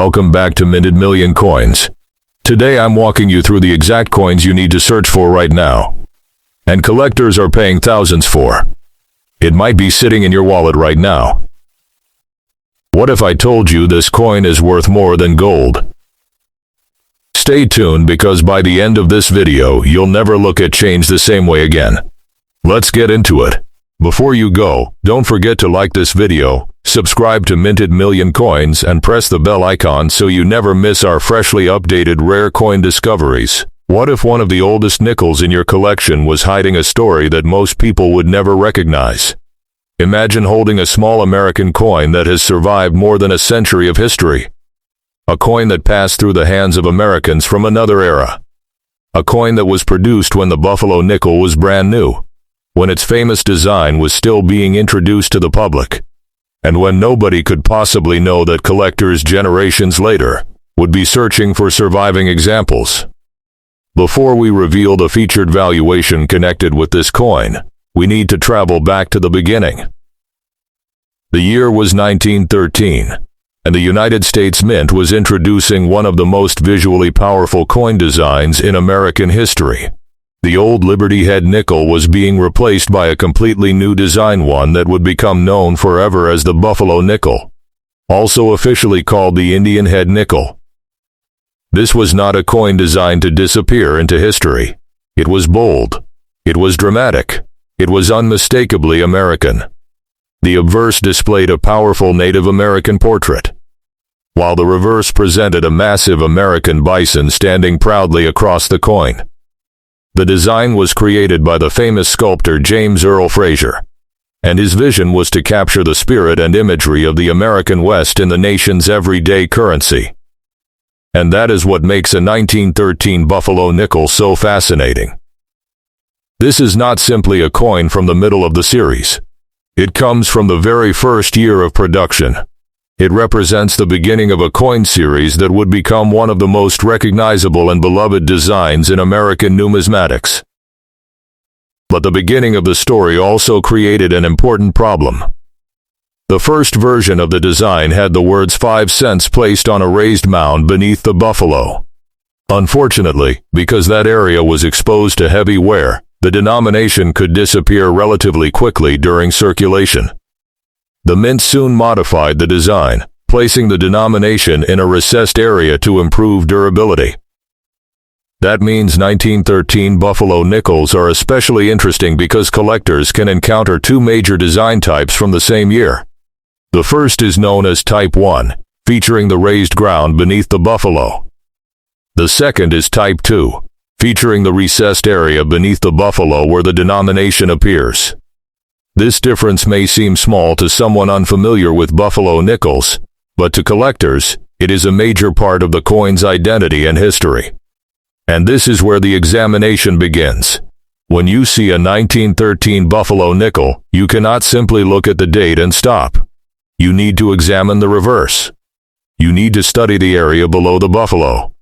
welcome back to Minted Million Coins. Today I'm walking you through the exact coins you need to search for right now. And collectors are paying thousands for. It might be sitting in your wallet right now. What if I told you this coin is worth more than gold? Stay tuned because by the end of this video you'll never look at change the same way again. Let's get into it. Before you go, don't forget to like this video, subscribe to Minted Million Coins and press the bell icon so you never miss our freshly updated rare coin discoveries. What if one of the oldest nickels in your collection was hiding a story that most people would never recognize? Imagine holding a small American coin that has survived more than a century of history. A coin that passed through the hands of Americans from another era. A coin that was produced when the Buffalo nickel was brand new, when its famous design was still being introduced to the public, and when nobody could possibly know that collectors generations later would be searching for surviving examples. Before we reveal the featured valuation connected with this coin, we need to travel back to the beginning. The year was 1913, and the United States Mint was introducing one of the most visually powerful coin designs in American history. The old Liberty Head nickel was being replaced by a completely new design, one that would become known forever as the Buffalo nickel, also officially called the Indian Head nickel. This was not a coin designed to disappear into history. It was bold. It was dramatic. It was unmistakably American. The obverse displayed a powerful Native American portrait, while the reverse presented a massive American bison standing proudly across the coin. The design was created by the famous sculptor James Earl Fraser, and his vision was to capture the spirit and imagery of the American West in the nation's everyday currency. And that is what makes a 1913 Buffalo nickel so fascinating. This is not simply a coin from the middle of the series. It comes from the very first year of production. It represents the beginning of a coin series that would become one of the most recognizable and beloved designs in American numismatics. But the beginning of the story also created an important problem. The first version of the design had the words 5 cents placed on a raised mound beneath the buffalo. Unfortunately, because that area was exposed to heavy wear, the denomination could disappear relatively quickly during circulation. The mint soon modified the design, placing the denomination in a recessed area to improve durability. That means 1913 Buffalo nickels are especially interesting because collectors can encounter two major design types from the same year. The first is known as Type 1, featuring the raised ground beneath the buffalo. The second is Type 2, featuring the recessed area beneath the buffalo where the denomination appears. This difference may seem small to someone unfamiliar with Buffalo nickels, but to collectors, it is a major part of the coin's identity and history. And this is where the examination begins. When you see a 1913 Buffalo nickel, you cannot simply look at the date and stop. You need to examine the reverse. You need to study the area below the buffalo.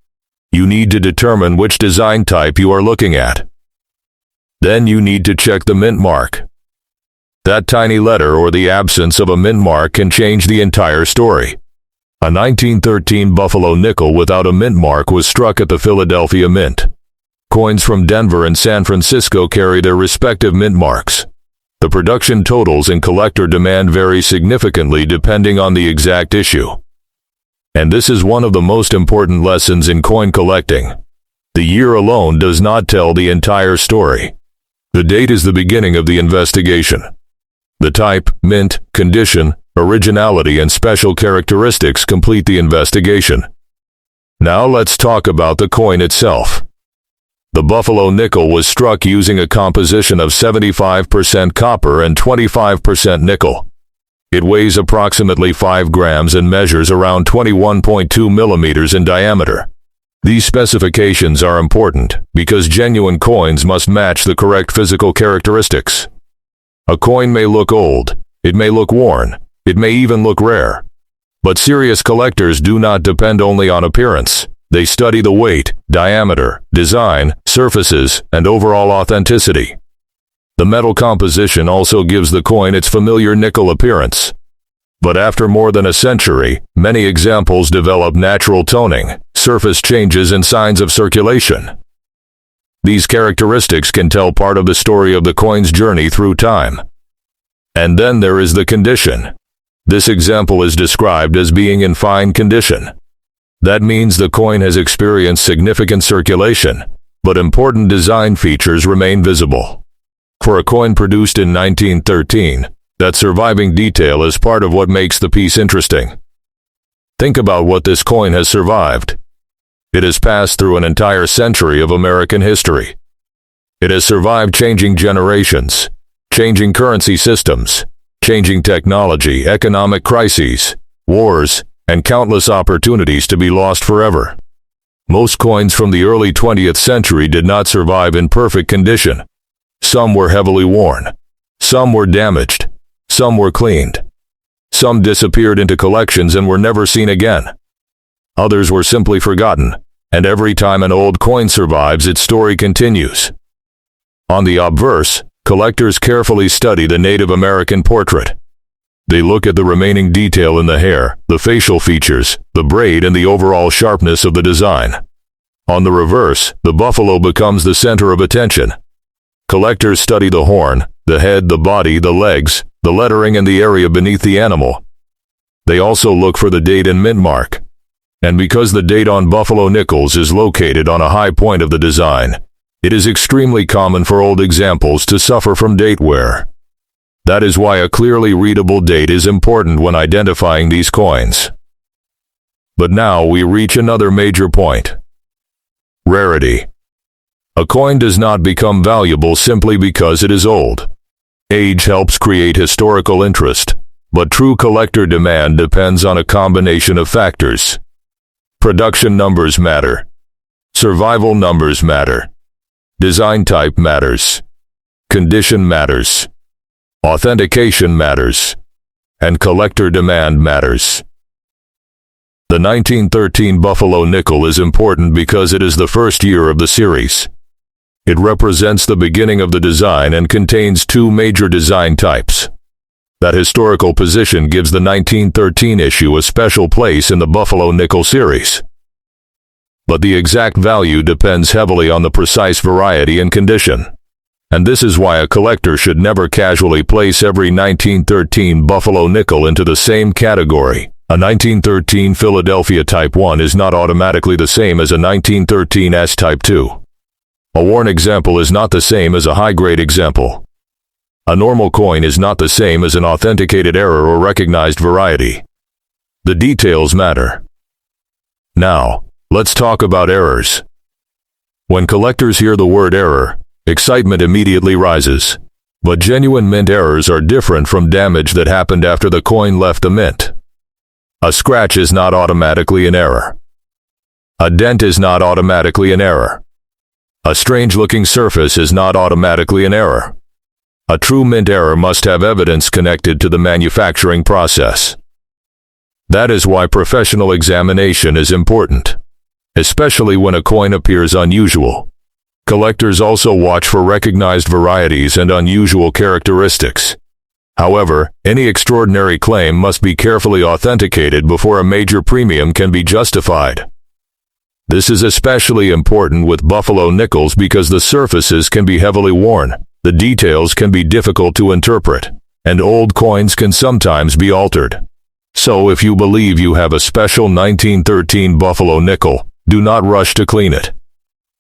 You need to determine which design type you are looking at. Then you need to check the mint mark. That tiny letter or the absence of a mint mark can change the entire story. A 1913 Buffalo nickel without a mint mark was struck at the Philadelphia Mint. Coins from Denver and San Francisco carry their respective mint marks. The production totals and collector demand vary significantly depending on the exact issue. And this is one of the most important lessons in coin collecting. The year alone does not tell the entire story. The date is the beginning of the investigation. The type, mint, condition, originality, and special characteristics complete the investigation. Now let's talk about the coin itself. The Buffalo nickel was struck using a composition of 75% copper and 25% nickel. It weighs approximately 5 grams and measures around 21.2 millimeters in diameter. These specifications are important because genuine coins must match the correct physical characteristics. A coin may look old, it may look worn, it may even look rare. But serious collectors do not depend only on appearance. They study the weight, diameter, design, surfaces, and overall authenticity. The metal composition also gives the coin its familiar nickel appearance. But after more than a century, many examples develop natural toning, surface changes and signs of circulation. These characteristics can tell part of the story of the coin's journey through time. And then there is the condition. This example is described as being in fine condition. That means the coin has experienced significant circulation, but important design features remain visible. For a coin produced in 1913, that surviving detail is part of what makes the piece interesting. Think about what this coin has survived. It has passed through an entire century of American history. It has survived changing generations, changing currency systems, changing technology, economic crises, wars, and countless opportunities to be lost forever. Most coins from the early 20th century did not survive in perfect condition. Some were heavily worn. Some were damaged. Some were cleaned. Some disappeared into collections and were never seen again. Others were simply forgotten, and every time an old coin survives, its story continues. On the obverse, collectors carefully study the Native American portrait. They look at the remaining detail in the hair, the facial features, the braid, and the overall sharpness of the design. On the reverse, the buffalo becomes the center of attention. Collectors study the horn, the head, the body, the legs, the lettering, and the area beneath the animal. They also look for the date and mint mark. And because the date on buffalo nickels is located on a high point of the design, it is extremely common for old examples to suffer from date wear. That is why a clearly readable date is important when identifying these coins. But now we reach another major point. Rarity. A coin does not become valuable simply because it is old. Age helps create historical interest, but true collector demand depends on a combination of factors. Production numbers matter. Survival numbers matter. Design type matters. Condition matters. Authentication matters. And collector demand matters. The 1913 Buffalo nickel is important because it is the first year of the series. It represents the beginning of the design and contains two major design types. That historical position gives the 1913 issue a special place in the Buffalo nickel series. But the exact value depends heavily on the precise variety and condition. And this is why a collector should never casually place every 1913 Buffalo nickel into the same category. A 1913 Philadelphia Type 1 is not automatically the same as a 1913 S Type 2. A worn example is not the same as a high-grade example. A normal coin is not the same as an authenticated error or recognized variety. The details matter. Now, let's talk about errors. When collectors hear the word error, excitement immediately rises. But genuine mint errors are different from damage that happened after the coin left the mint. A scratch is not automatically an error. A dent is not automatically an error. A strange-looking surface is not automatically an error. A true mint error must have evidence connected to the manufacturing process. That is why professional examination is important, especially when a coin appears unusual. Collectors also watch for recognized varieties and unusual characteristics. However, any extraordinary claim must be carefully authenticated before a major premium can be justified. This is especially important with buffalo nickels because the surfaces can be heavily worn, the details can be difficult to interpret, and old coins can sometimes be altered. So if you believe you have a special 1913 buffalo nickel, do not rush to clean it.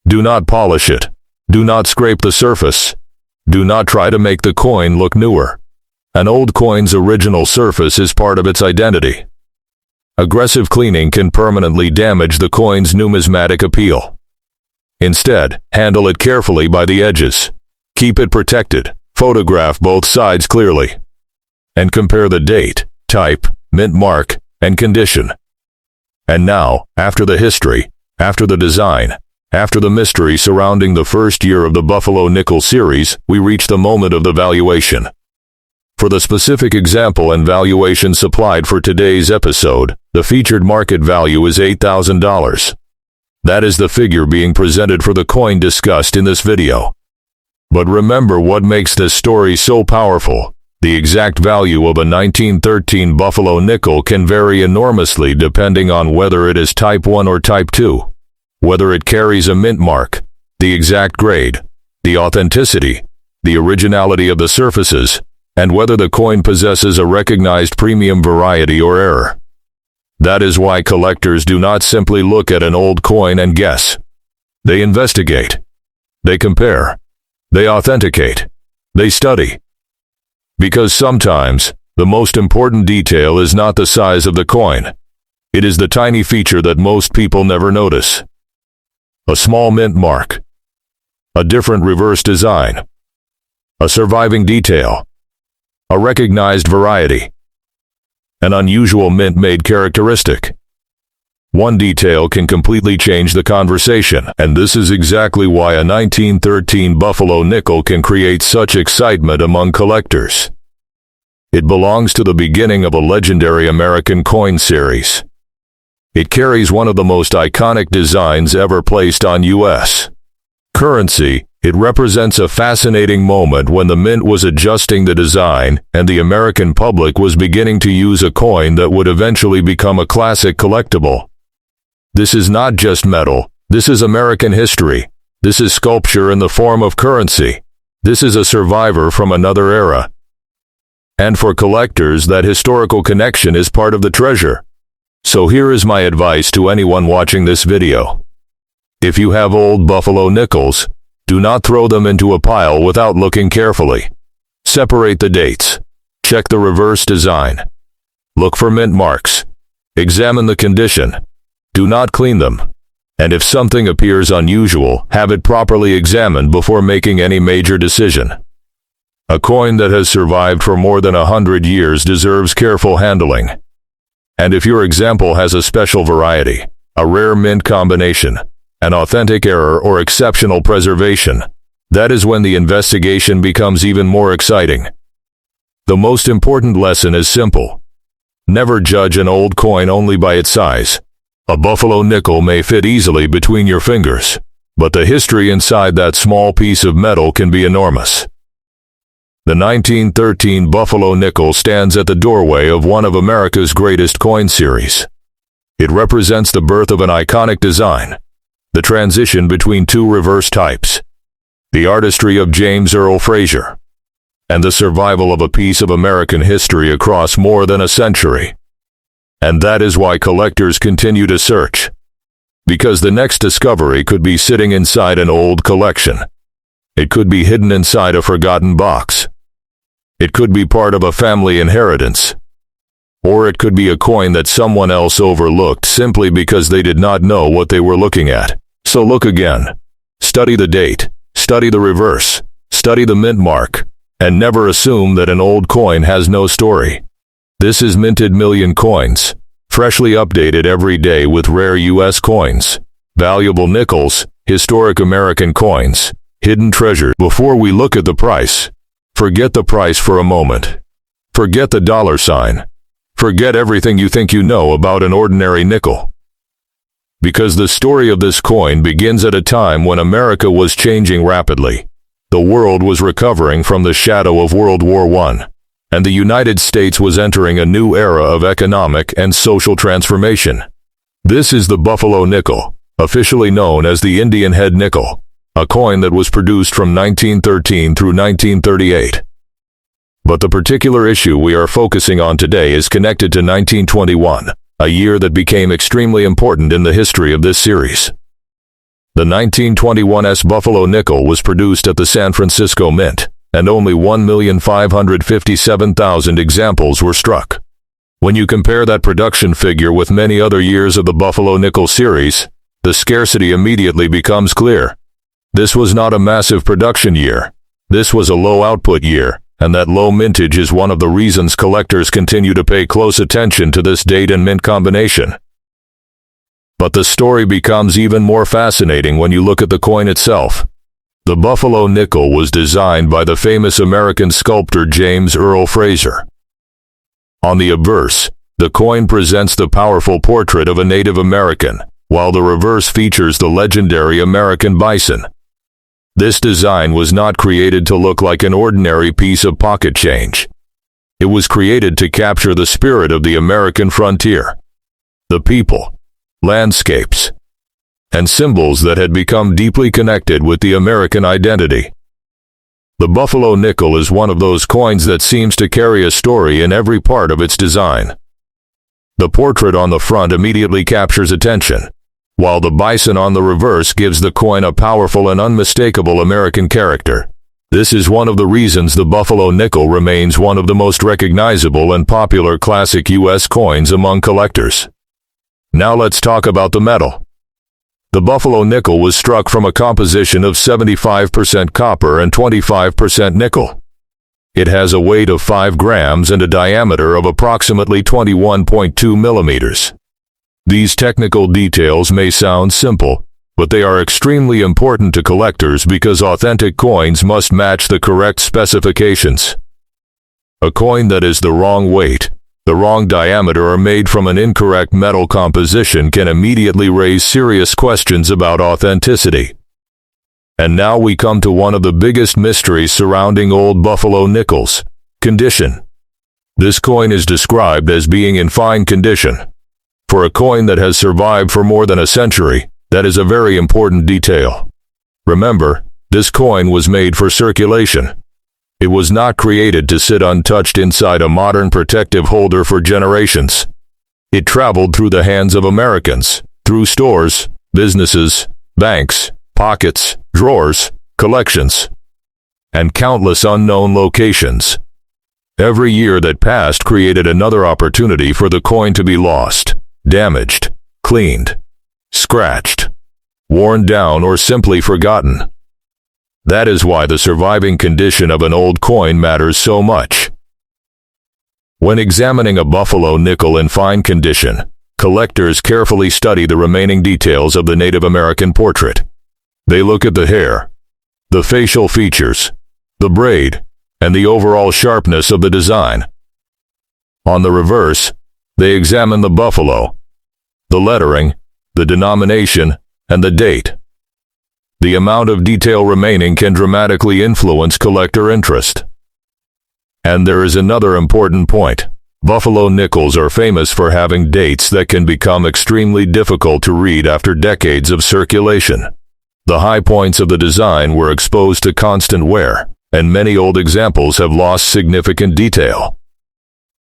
Do not polish it. Do not scrape the surface. Do not try to make the coin look newer. An old coin's original surface is part of its identity. Aggressive cleaning can permanently damage the coin's numismatic appeal. Instead, handle it carefully by the edges. Keep it protected. Photograph both sides clearly. And compare the date, type, mint mark, and condition. And now, after the history, after the design, after the mystery surrounding the first year of the Buffalo Nickel series, we reach the moment of the valuation. For the specific example and valuation supplied for today's episode, the featured market value is $8,000. That is the figure being presented for the coin discussed in this video. But remember what makes this story so powerful. The exact value of a 1913 Buffalo nickel can vary enormously depending on whether it is Type 1 or Type 2, whether it carries a mint mark, the exact grade, the authenticity, the originality of the surfaces, and whether the coin possesses a recognized premium variety or error. That is why collectors do not simply look at an old coin and guess. They investigate. They compare. They authenticate. They study. Because sometimes, the most important detail is not the size of the coin. It is the tiny feature that most people never notice. A small mint mark. A different reverse design. A surviving detail. A recognized variety. An unusual mint-made characteristic. One detail can completely change the conversation, and this is exactly why a 1913 Buffalo nickel can create such excitement among collectors. It belongs to the beginning of a legendary American coin series. It carries one of the most iconic designs ever placed on U.S. currency. It represents a fascinating moment when the mint was adjusting the design and the American public was beginning to use a coin that would eventually become a classic collectible. This is not just metal. This is American history. This is sculpture in the form of currency. This is a survivor from another era. And for collectors, that historical connection is part of the treasure. So here is my advice to anyone watching this video. If you have old Buffalo nickels, do not throw them into a pile without looking carefully. Separate the dates. Check the reverse design. Look for mint marks. Examine the condition. Do not clean them. And if something appears unusual, have it properly examined before making any major decision. A coin that has survived for more than 100 years deserves careful handling. And if your example has a special variety, a rare mint combination, an authentic error or exceptional preservation, that is when the investigation becomes even more exciting. The most important lesson is simple. Never judge an old coin only by its size. A Buffalo nickel may fit easily between your fingers, but the history inside that small piece of metal can be enormous. The 1913 Buffalo nickel stands at the doorway of one of America's greatest coin series. It represents the birth of an iconic design, the transition between two reverse types, the artistry of James Earl Fraser, and the survival of a piece of American history across more than a century. And that is why collectors continue to search. Because the next discovery could be sitting inside an old collection. It could be hidden inside a forgotten box. It could be part of a family inheritance. Or it could be a coin that someone else overlooked simply because they did not know what they were looking at. So look again. Study the date. Study the reverse. Study the mint mark. And never assume that an old coin has no story. This is Minted Million Coins. Freshly updated every day with rare U.S. coins, valuable nickels, historic American coins, hidden treasure. Before we look at the price, forget the price for a moment. Forget the dollar sign. Forget everything you think you know about an ordinary nickel. Because the story of this coin begins at a time when America was changing rapidly. The world was recovering from the shadow of World War I, and the United States was entering a new era of economic and social transformation. This is the Buffalo nickel, officially known as the Indian head nickel, a coin that was produced from 1913 through 1938. But the particular issue we are focusing on today is connected to 1921, a year that became extremely important in the history of this series. The 1921's Buffalo nickel was produced at the San Francisco Mint, and only 1,557,000 examples were struck. When you compare that production figure with many other years of the Buffalo nickel series, the scarcity immediately becomes clear. This was not a massive production year. This was a low output year, and that low mintage is one of the reasons collectors continue to pay close attention to this date and mint combination. But the story becomes even more fascinating when you look at the coin itself. The Buffalo nickel was designed by the famous American sculptor James Earl Fraser. On the obverse, the coin presents the powerful portrait of a Native American, while the reverse features the legendary American bison. This design was not created to look like an ordinary piece of pocket change. It was created to capture the spirit of the American frontier, the people, landscapes, and symbols that had become deeply connected with the American identity. The Buffalo nickel is one of those coins that seems to carry a story in every part of its design. The portrait on the front immediately captures attention, while the bison on the reverse gives the coin a powerful and unmistakable American character. This is one of the reasons the Buffalo nickel remains one of the most recognizable and popular classic U.S. coins among collectors. Now let's talk about the metal. The Buffalo nickel was struck from a composition of 75% copper and 25% nickel. It has a weight of 5 grams and a diameter of approximately 21.2 millimeters. These technical details may sound simple, but they are extremely important to collectors because authentic coins must match the correct specifications. A coin that is the wrong weight, the wrong diameter, or made from an incorrect metal composition can immediately raise serious questions about authenticity. And now we come to one of the biggest mysteries surrounding old Buffalo nickels: condition. This coin is described as being in fine condition. For a coin that has survived for more than a century, that is a very important detail. Remember, this coin was made for circulation. It was not created to sit untouched inside a modern protective holder for generations. It traveled through the hands of Americans, through stores, businesses, banks, pockets, drawers, collections, and countless unknown locations. Every year that passed created another opportunity for the coin to be lost, damaged, cleaned, scratched, worn down, or simply forgotten. That is why the surviving condition of an old coin matters so much. When examining a Buffalo nickel in fine condition, collectors carefully study the remaining details of the Native American portrait. They look at the hair, the facial features, the braid, and the overall sharpness of the design. On the reverse, they examine the buffalo, the lettering, the denomination, and the date. The amount of detail remaining can dramatically influence collector interest. And there is another important point. Buffalo nickels are famous for having dates that can become extremely difficult to read after decades of circulation. The high points of the design were exposed to constant wear, and many old examples have lost significant detail.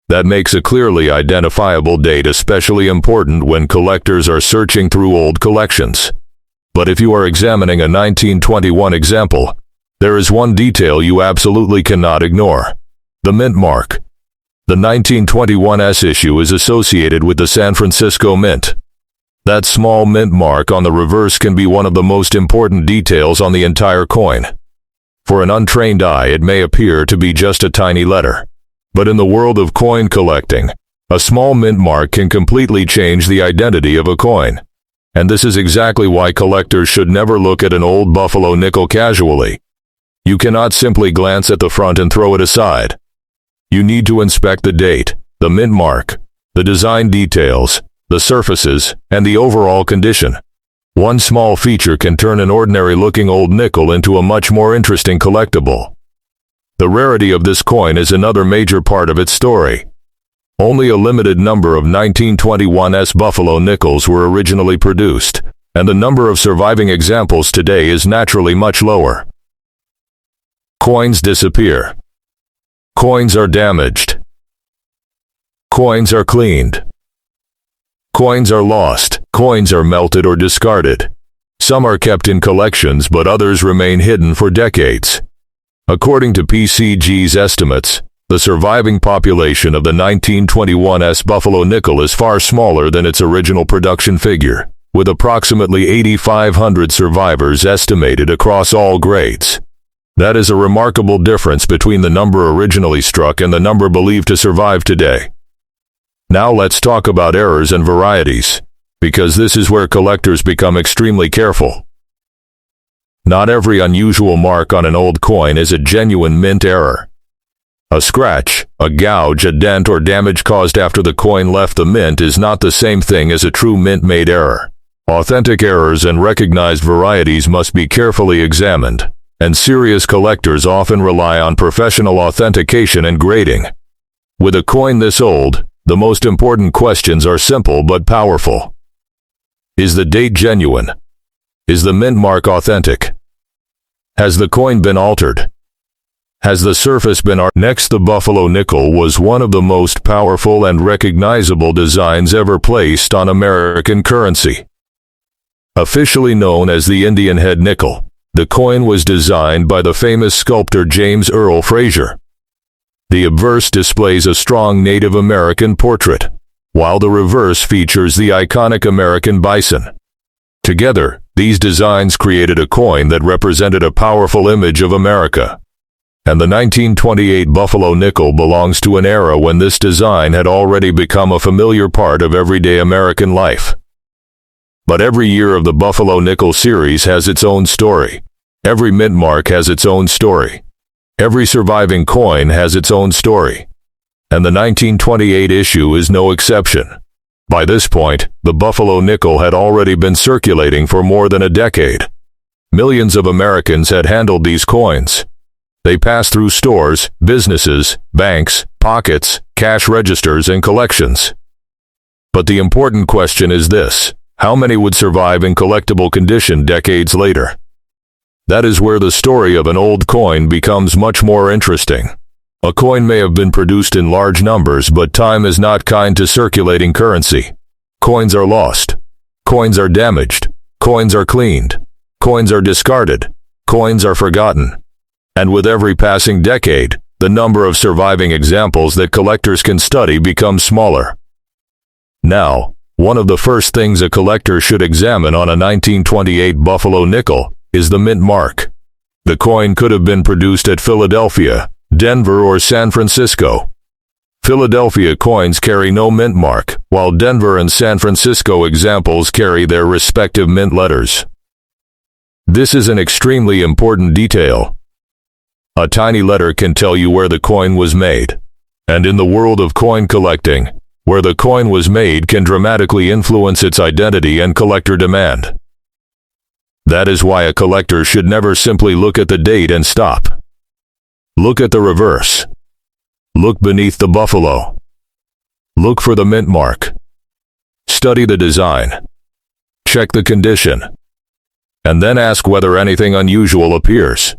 That makes a clearly identifiable date especially important when collectors are searching through old collections. But if you are examining a 1921 example, there is one detail you absolutely cannot ignore: the mint mark. The 1921 S issue is associated with the San Francisco Mint. That small mint mark on the reverse can be one of the most important details on the entire coin. For an untrained eye, it may appear to be just a tiny letter. But in the world of coin collecting, a small mint mark can completely change the identity of a coin. And this is exactly why collectors should never look at an old Buffalo nickel casually. You cannot simply glance at the front and throw it aside. You need to inspect the date, the mint mark, the design details, the surfaces, and the overall condition. One small feature can turn an ordinary-looking old nickel into a much more interesting collectible. The rarity of this coin is another major part of its story. Only a limited number of 1921 S Buffalo nickels were originally produced, and the number of surviving examples today is naturally much lower. Coins disappear. Coins are damaged. Coins are cleaned. Coins are lost. Coins are melted or discarded. Some are kept in collections, but others remain hidden for decades. According to PCG's estimates, the surviving population of the 1921 S Buffalo nickel is far smaller than its original production figure, with approximately 8,500 survivors estimated across all grades. That is a remarkable difference between the number originally struck and the number believed to survive today. Now let's talk about errors and varieties, because this is where collectors become extremely careful. Not every unusual mark on an old coin is a genuine mint error. A scratch, a gouge, a dent, or damage caused after the coin left the mint is not the same thing as a true mint-made error. Authentic errors and recognized varieties must be carefully examined, and serious collectors often rely on professional authentication and grading. With a coin this old, the most important questions are simple but powerful. Is the date genuine? Is the mint mark authentic? Has the coin been altered? Has the surface been Next, the buffalo nickel was one of the most powerful and recognizable designs ever placed on American currency. Officially known as the Indian head nickel, the coin was designed by the famous sculptor James Earl Fraser. The obverse displays a strong Native American portrait, while the reverse features the iconic American bison. Together, these designs created a coin that represented a powerful image of America. And the 1928 buffalo nickel belongs to an era when this design had already become a familiar part of everyday American life. But every year of the buffalo nickel series has its own story. Every mint mark has its own story. Every surviving coin has its own story. And the 1928 issue is no exception. By this point, the buffalo nickel had already been circulating for more than a decade. Millions of Americans had handled these coins. They passed through stores, businesses, banks, pockets, cash registers, and collections. But the important question is this: how many would survive in collectible condition decades later? That is where the story of an old coin becomes much more interesting. A coin may have been produced in large numbers, but time is not kind to circulating currency. Coins are lost. Coins are damaged. Coins are cleaned. Coins are discarded. Coins are forgotten. And with every passing decade, the number of surviving examples that collectors can study becomes smaller. Now, one of the first things a collector should examine on a 1928 buffalo nickel is the mint mark. The coin could have been produced at Philadelphia, Denver, or San Francisco. Philadelphia coins carry no mint mark, while Denver and San Francisco examples carry their respective mint letters. This is an extremely important detail. A tiny letter can tell you where the coin was made. And in the world of coin collecting, where the coin was made can dramatically influence its identity and collector demand. That is why a collector should never simply look at the date and stop. Look at the reverse. Look beneath the buffalo. Look for the mint mark. Study the design. Check the condition. And then ask whether anything unusual appears.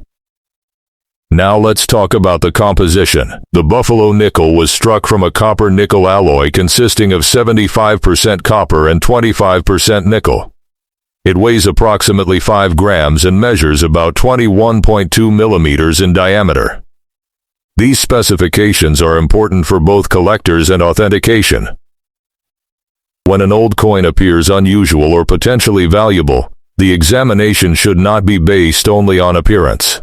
Now let's talk about the composition. The buffalo nickel was struck from a copper-nickel alloy consisting of 75% copper and 25% nickel. It weighs approximately 5 grams and measures about 21.2 millimeters in diameter. These specifications are important for both collectors and authentication. When an old coin appears unusual or potentially valuable, the examination should not be based only on appearance.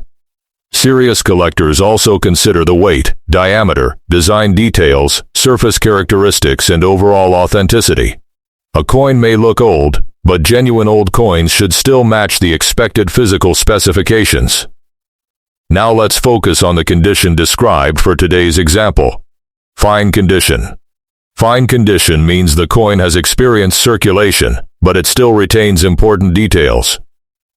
Serious collectors also consider the weight, diameter, design details, surface characteristics, and overall authenticity. A coin may look old, but genuine old coins should still match the expected physical specifications. Now let's focus on the condition described for today's example. Fine condition. Fine condition means the coin has experienced circulation, but it still retains important details.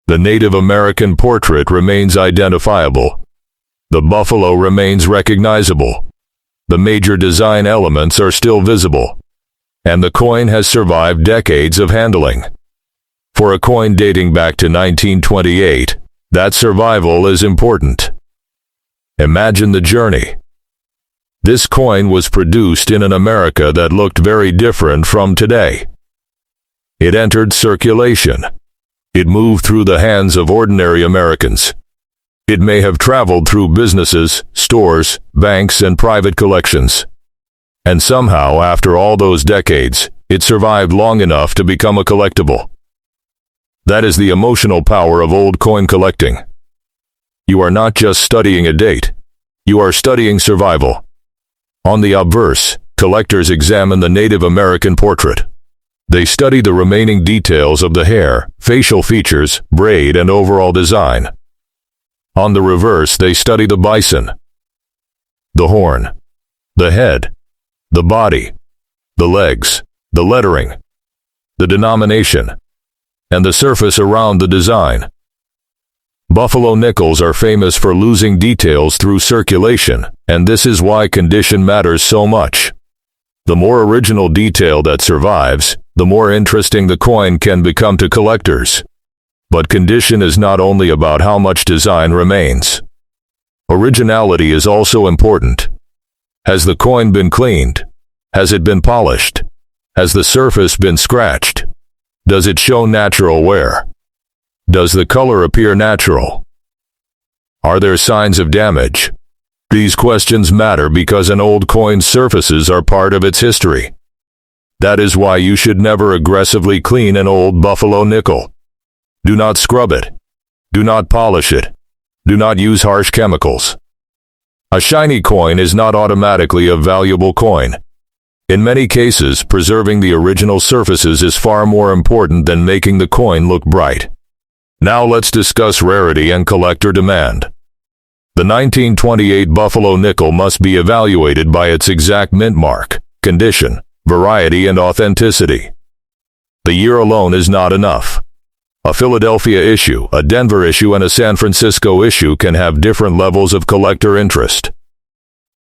The Native American portrait remains identifiable. The buffalo remains recognizable. The major design elements are still visible. And the coin has survived decades of handling. For a coin dating back to 1928, that survival is important. Imagine the journey. This coin was produced in an America that looked very different from today. It entered circulation. It moved through the hands of ordinary Americans. It may have traveled through businesses, stores, banks, and private collections. And somehow, after all those decades, it survived long enough to become a collectible. That is the emotional power of old coin collecting. You are not just studying a date. You are studying survival. On the obverse, collectors examine the Native American portrait. They study the remaining details of the hair, facial features, braid, and overall design. On the reverse, they study the bison, the horn, the head, the body, the legs, the lettering, the denomination, and the surface around the design. Buffalo nickels are famous for losing details through circulation, and this is why condition matters so much. The more original detail that survives, the more interesting the coin can become to collectors. But condition is not only about how much design remains. Originality is also important. Has the coin been cleaned? Has it been polished? Has the surface been scratched? Does it show natural wear? Does the color appear natural? Are there signs of damage? These questions matter because an old coin's surfaces are part of its history. That is why you should never aggressively clean an old Buffalo nickel. Do not scrub it. Do not polish it. Do not use harsh chemicals. A shiny coin is not automatically a valuable coin. In many cases, preserving the original surfaces is far more important than making the coin look bright. Now let's discuss rarity and collector demand. The 1928 Buffalo nickel must be evaluated by its exact mint mark, condition, variety, and authenticity. The year alone is not enough. A Philadelphia issue, a Denver issue, and a San Francisco issue can have different levels of collector interest.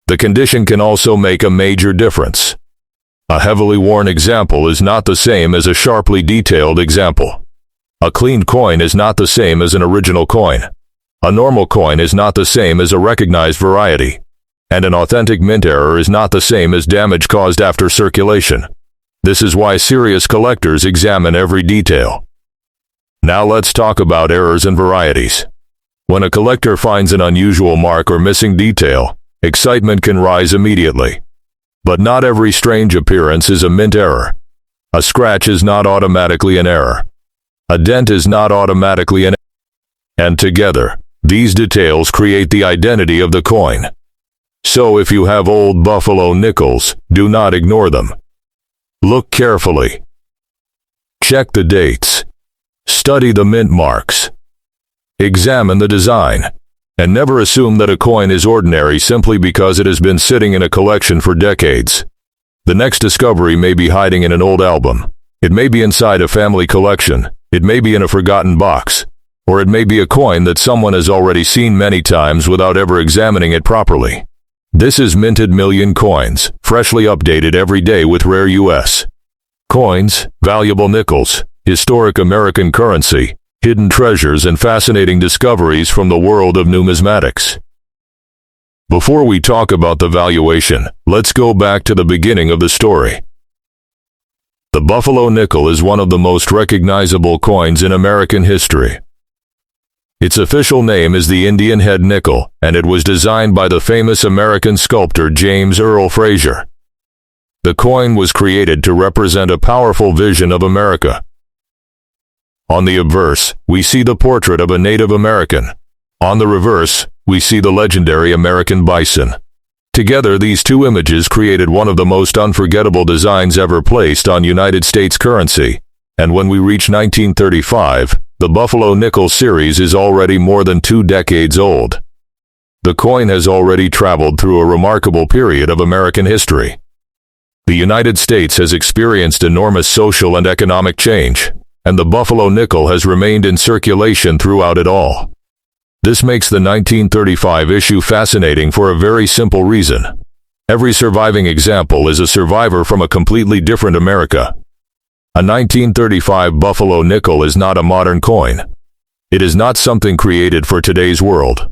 The condition can also make a major difference. A heavily worn example is not the same as a sharply detailed example. A cleaned coin is not the same as an original coin. A normal coin is not the same as a recognized variety. And an authentic mint error is not the same as damage caused after circulation. This is why serious collectors examine every detail. Now let's talk about errors and varieties. When a collector finds an unusual mark or missing detail, excitement can rise immediately. But not every strange appearance is a mint error. A scratch is not automatically an error. A dent is not automatically an error. And together, these details create the identity of the coin. So if you have old Buffalo nickels, do not ignore them. Look carefully. Check the dates. Study the mint marks. Examine the design. And never assume that a coin is ordinary simply because it has been sitting in a collection for decades. The next discovery may be hiding in an old album. It may be inside a family collection. It may be in a forgotten box. Or it may be a coin that someone has already seen many times without ever examining it properly. This is Minted Million Coins, freshly updated every day with rare U.S. coins, valuable nickels, historic American currency, hidden treasures, and fascinating discoveries from the world of numismatics. Before we talk about the valuation, let's go back to the beginning of the story. The Buffalo nickel is one of the most recognizable coins in American history. Its official name is the Indian head nickel, and it was designed by the famous American sculptor James Earl Fraser. The coin was created to represent a powerful vision of America. On the obverse, we see the portrait of a Native American. On the reverse, we see the legendary American bison. Together, these two images created one of the most unforgettable designs ever placed on United States currency, and when we reach 1935, the Buffalo nickel series is already more than 2 decades old. The coin has already traveled through a remarkable period of American history. The United States has experienced enormous social and economic change, and the Buffalo nickel has remained in circulation throughout it all. This makes the 1935 issue fascinating for a very simple reason. Every surviving example is a survivor from a completely different America. A 1935 Buffalo nickel is not a modern coin. It is not something created for today's world.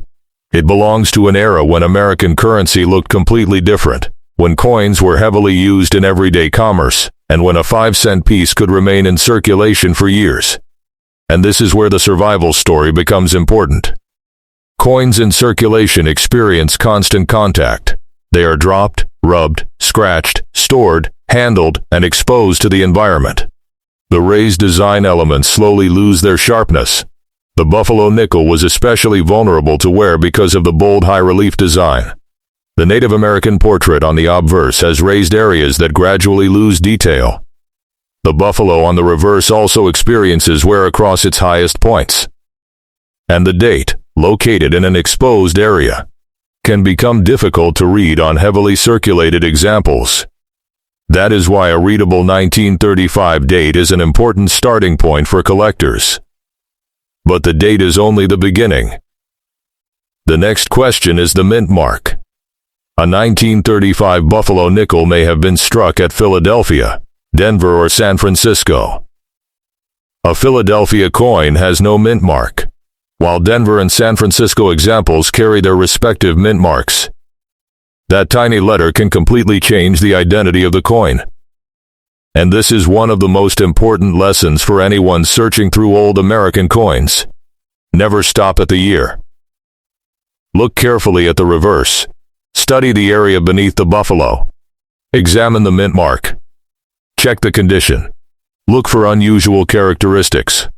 It belongs to an era when American currency looked completely different, when coins were heavily used in everyday commerce, and when a 5-cent piece could remain in circulation for years. And this is where the survival story becomes important. Coins in circulation experience constant contact. They are dropped, rubbed, scratched, stored, handled, and exposed to the environment. The raised design elements slowly lose their sharpness. The Buffalo nickel was especially vulnerable to wear because of the bold high-relief design. The Native American portrait on the obverse has raised areas that gradually lose detail. The buffalo on the reverse also experiences wear across its highest points. And the date, located in an exposed area, can become difficult to read on heavily circulated examples. That is why a readable 1935 date is an important starting point for collectors. but the date is only the beginning. The next question is the mint mark. A 1935 Buffalo nickel may have been struck at Philadelphia, Denver, or San Francisco. A Philadelphia coin has no mint mark, while Denver and San Francisco examples carry their respective mint marks. That tiny letter can completely change the identity of the coin. And this is one of the most important lessons for anyone searching through old American coins. Never stop at the year. Look carefully at the reverse. Study the area beneath the buffalo. Examine the mint mark. Check the condition. Look for unusual characteristics.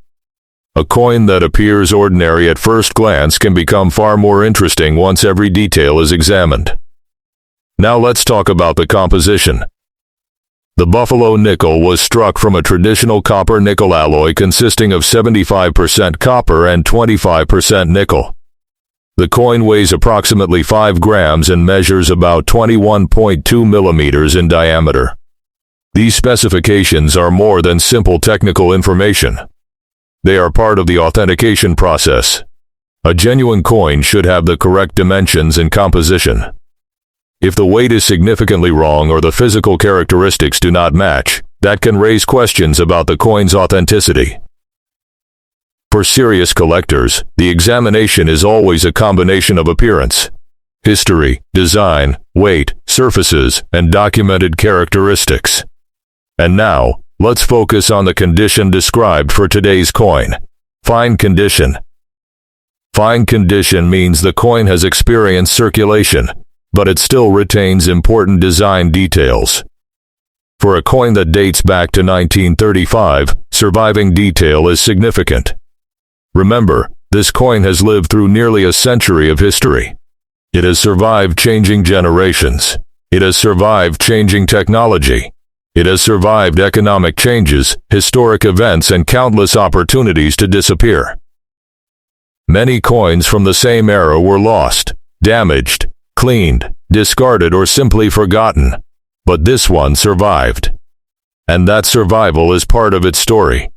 A coin that appears ordinary at first glance can become far more interesting once every detail is examined. Now let's talk about the composition. The Buffalo nickel was struck from a traditional copper-nickel alloy consisting of 75% copper and 25% nickel. The coin weighs approximately 5 grams and measures about 21.2 millimeters in diameter. These specifications are more than simple technical information. They are part of the authentication process. A genuine coin should have the correct dimensions and composition. If the weight is significantly wrong or the physical characteristics do not match, that can raise questions about the coin's authenticity. For serious collectors, the examination is always a combination of appearance, history, design, weight, surfaces, and documented characteristics. And now, let's focus on the condition described for today's coin. Fine condition. Fine condition means the coin has experienced circulation, but it still retains important design details. For a coin that dates back to 1935, surviving detail is significant. Remember, this coin has lived through nearly a century of history. It has survived changing generations. It has survived changing technology. It has survived economic changes, historic events, and countless opportunities to disappear. Many coins from the same era were lost, damaged, cleaned, discarded, or simply forgotten. But this one survived. And that survival is part of its story.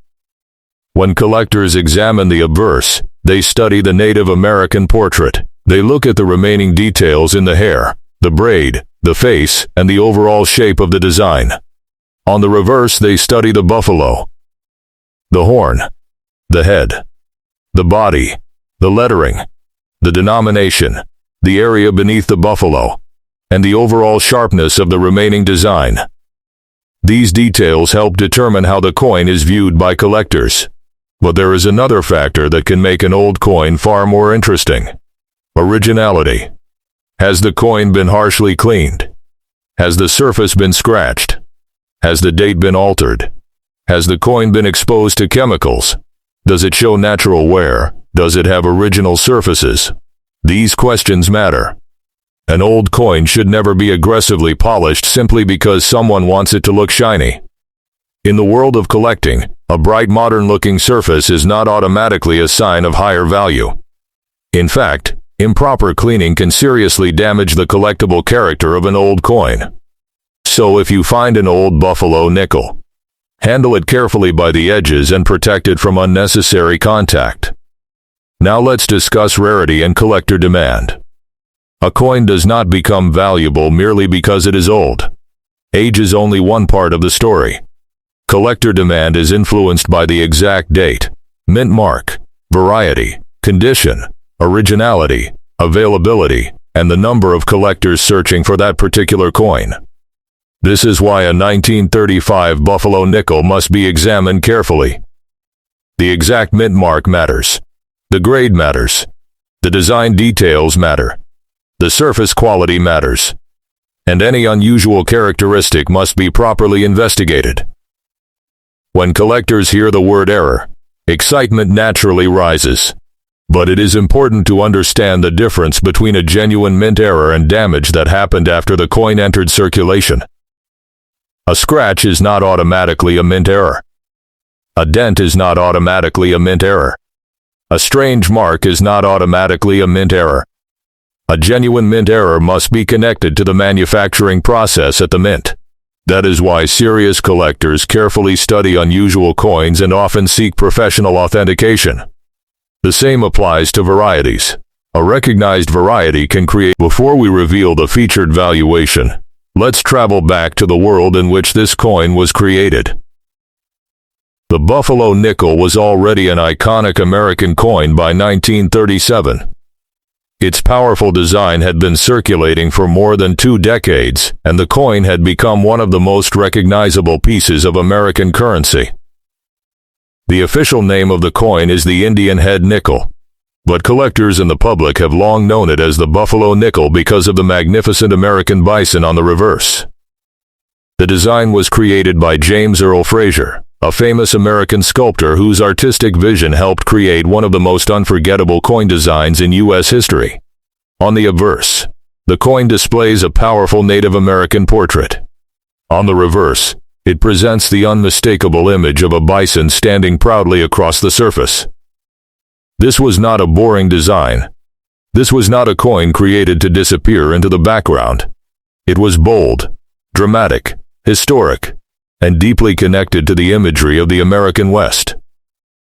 When collectors examine the obverse, they study the Native American portrait. They look at the remaining details in the hair, the braid, the face, and the overall shape of the design. On the reverse, they study the buffalo, the horn, the head, the body, the lettering, the denomination, the area beneath the buffalo, and the overall sharpness of the remaining design. These details help determine how the coin is viewed by collectors. But there is another factor that can make an old coin far more interesting. Originality. Has the coin been harshly cleaned? Has the surface been scratched? Has the date been altered? Has the coin been exposed to chemicals? Does it show natural wear? Does it have original surfaces? These questions matter. An old coin should never be aggressively polished simply because someone wants it to look shiny. In the world of collecting, a bright modern-looking surface is not automatically a sign of higher value. In fact, improper cleaning can seriously damage the collectible character of an old coin. So if you find an old Buffalo nickel, handle it carefully by the edges and protect it from unnecessary contact. Now let's discuss rarity and collector demand. A coin does not become valuable merely because it is old. Age is only one part of the story. Collector demand is influenced by the exact date, mint mark, variety, condition, originality, availability, and the number of collectors searching for that particular coin. This is why a 1935 Buffalo nickel must be examined carefully. The exact mint mark matters. The grade matters. The design details matter. The surface quality matters. And any unusual characteristic must be properly investigated. When collectors hear the word error, excitement naturally rises. But it is important to understand the difference between a genuine mint error and damage that happened after the coin entered circulation. A scratch is not automatically a mint error. A dent is not automatically a mint error. A strange mark is not automatically a mint error. A genuine mint error must be connected to the manufacturing process at the mint. That is why serious collectors carefully study unusual coins and often seek professional authentication. The same applies to varieties. A recognized variety can create. Before we reveal the featured valuation, let's travel back to the world in which this coin was created. The Buffalo nickel was already an iconic American coin by 1937. Its powerful design had been circulating for more than 2 decades, and the coin had become one of the most recognizable pieces of American currency. The official name of the coin is the Indian head nickel, but collectors and the public have long known it as the Buffalo nickel because of the magnificent American bison on the reverse. The design was created by James Earl Fraser, a famous American sculptor whose artistic vision helped create one of the most unforgettable coin designs in U.S. history. On the obverse, the coin displays a powerful Native American portrait. On the reverse, it presents the unmistakable image of a bison standing proudly across the surface. This was not a boring design. This was not a coin created to disappear into the background. It was bold, dramatic, historic, and deeply connected to the imagery of the American West.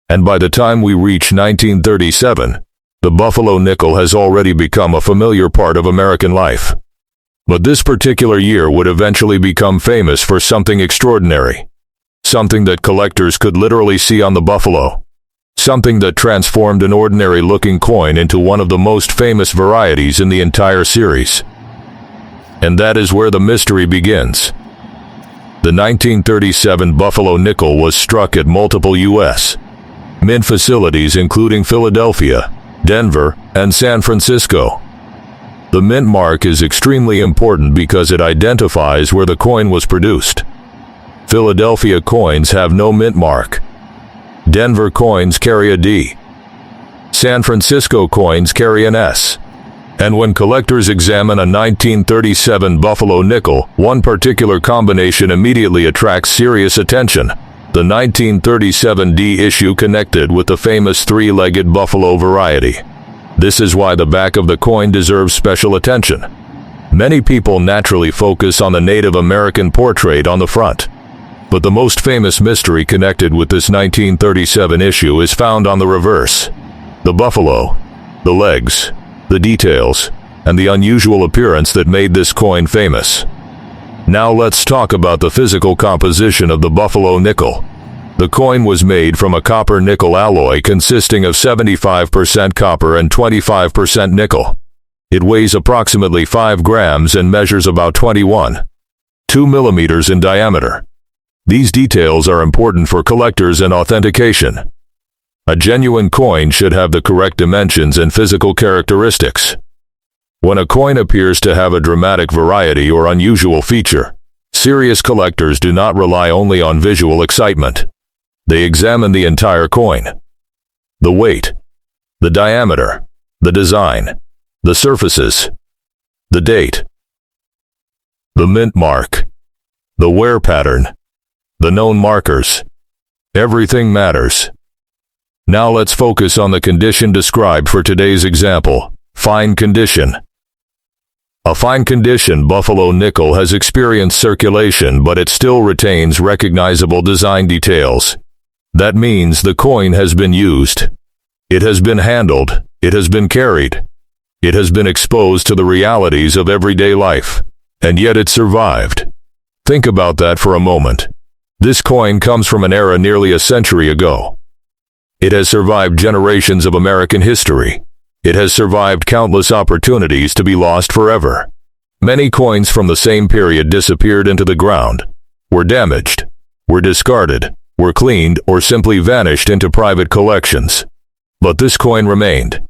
And by the time we reach 1937, the Buffalo nickel has already become a familiar part of American life. But this particular year would eventually become famous for something extraordinary. Something that collectors could literally see on the Buffalo. Something that transformed an ordinary-looking coin into one of the most famous varieties in the entire series. And that is where the mystery begins. The 1937 Buffalo nickel was struck at multiple U.S. mint facilities including Philadelphia, Denver, and San Francisco. The mint mark is extremely important because it identifies where the coin was produced. Philadelphia coins have no mint mark. Denver coins carry a D. San Francisco coins carry an S. And when collectors examine a 1937 Buffalo nickel, one particular combination immediately attracts serious attention. The 1937 D issue connected with the famous 3-legged buffalo variety. This is why the back of the coin deserves special attention. Many people naturally focus on the Native American portrait on the front. But the most famous mystery connected with this 1937 issue is found on the reverse. The buffalo, the legs, the details, and the unusual appearance that made this coin famous. Now let's talk about the physical composition of the Buffalo nickel. The coin was made from a copper-nickel alloy consisting of 75% copper and 25% nickel. It weighs approximately 5 grams and measures about 21.2 millimeters in diameter. These details are important for collectors and authentication. A genuine coin should have the correct dimensions and physical characteristics. When a coin appears to have a dramatic variety or unusual feature, serious collectors do not rely only on visual excitement. They examine the entire coin. The weight, the diameter, the design, the surfaces, the date, the mint mark, the wear pattern, the known markers. Everything matters. Now let's focus on the condition described for today's example, fine condition. A fine condition Buffalo nickel has experienced circulation, but it still retains recognizable design details. That means the coin has been used. It has been handled. It has been carried. It has been exposed to the realities of everyday life. And yet it survived. Think about that for a moment. This coin comes from an era nearly a century ago. It has survived generations of American history. It has survived countless opportunities to be lost forever. Many coins from the same period disappeared into the ground, were damaged, were discarded, were cleaned, or simply vanished into private collections. But this coin remained.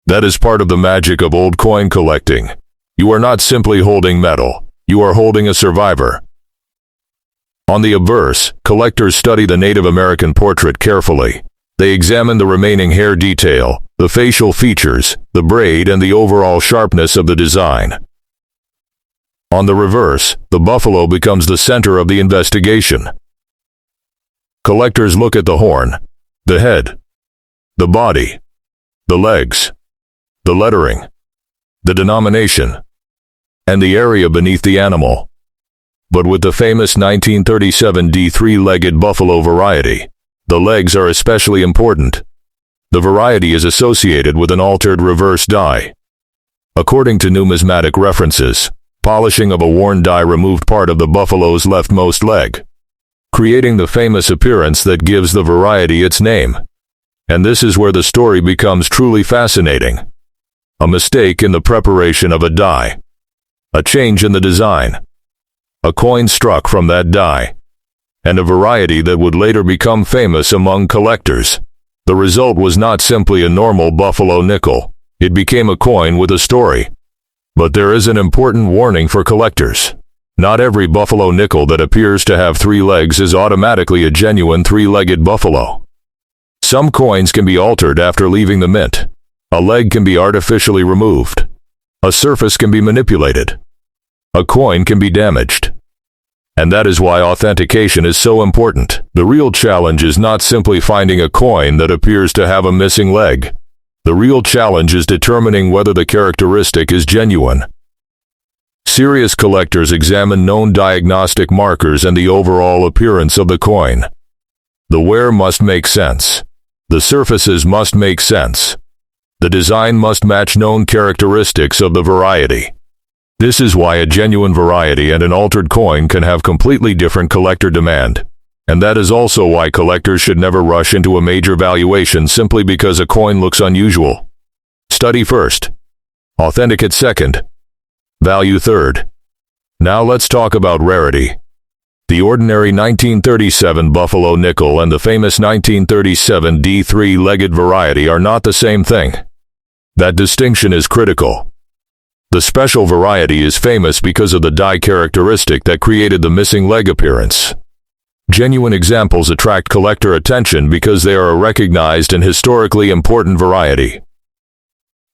That is part of the magic of old coin collecting. You are not simply holding metal, you are holding a survivor. On the obverse, collectors study the Native American portrait carefully. They examine the remaining hair detail, the facial features, the braid, and the overall sharpness of the design. On the reverse, the buffalo becomes the center of the investigation. Collectors look at the horn, the head, the body, the legs, the lettering, the denomination, and the area beneath the animal. But with the famous 1937 D3-legged buffalo variety, the legs are especially important. The variety is associated with an altered reverse die. According to numismatic references, polishing of a worn die removed part of the buffalo's leftmost leg, creating the famous appearance that gives the variety its name. And this is where the story becomes truly fascinating. A mistake in the preparation of a die, a change in the design, a coin struck from that die, and a variety that would later become famous among collectors. The result was not simply a normal buffalo nickel. It became a coin with a story. But there is an important warning for collectors. Not every buffalo nickel that appears to have 3 legs is automatically a genuine 3-legged buffalo. Some coins can be altered after leaving the mint. A leg can be artificially removed. A surface can be manipulated. A coin can be damaged. And that is why authentication is so important. The real challenge is not simply finding a coin that appears to have a missing leg. The real challenge is determining whether the characteristic is genuine. Serious collectors examine known diagnostic markers and the overall appearance of the coin. The wear must make sense. The surfaces must make sense. The design must match known characteristics of the variety. This is why a genuine variety and an altered coin can have completely different collector demand. And that is also why collectors should never rush into a major valuation simply because a coin looks unusual. Study first. Authenticate second. Value third. Now let's talk about rarity. The ordinary 1937 Buffalo nickel and the famous 1937 D3-legged variety are not the same thing. That distinction is critical. The special variety is famous because of the die characteristic that created the missing leg appearance. Genuine examples attract collector attention because they are a recognized and historically important variety.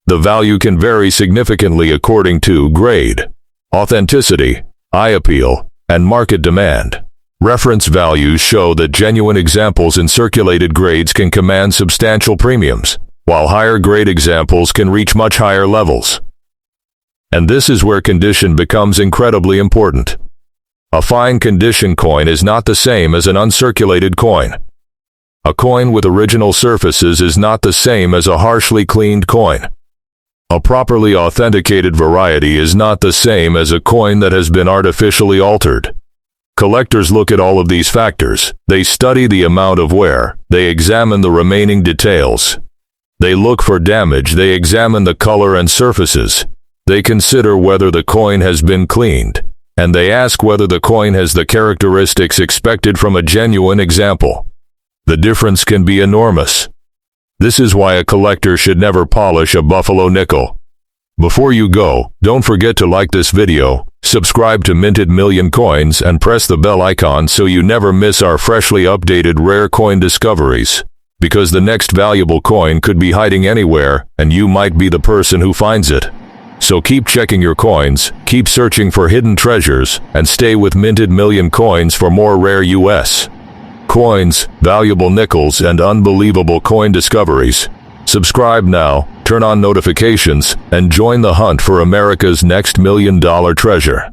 The value can vary significantly according to grade, authenticity, eye appeal, and market demand. Reference values show that genuine examples in circulated grades can command substantial premiums, while higher grade examples can reach much higher levels. And this is where condition becomes incredibly important. A fine condition coin is not the same as an uncirculated coin. A coin with original surfaces is not the same as a harshly cleaned coin. A properly authenticated variety is not the same as a coin that has been artificially altered. Collectors look at all of these factors. They study the amount of wear. They examine the remaining details. They look for damage. They examine the color and surfaces. They consider whether the coin has been cleaned. And they ask whether the coin has the characteristics expected from a genuine example. The difference can be enormous. This is why a collector should never polish a buffalo nickel. Before you go, don't forget to like this video, subscribe to Minted Million Coins, and press the bell icon so you never miss our freshly updated rare coin discoveries. Because the next valuable coin could be hiding anywhere, and you might be the person who finds it. So keep checking your coins, keep searching for hidden treasures, and stay with Minted Million Coins for more rare US coins, valuable nickels, and unbelievable coin discoveries. Subscribe now, turn on notifications, and join the hunt for America's next $1 million treasure.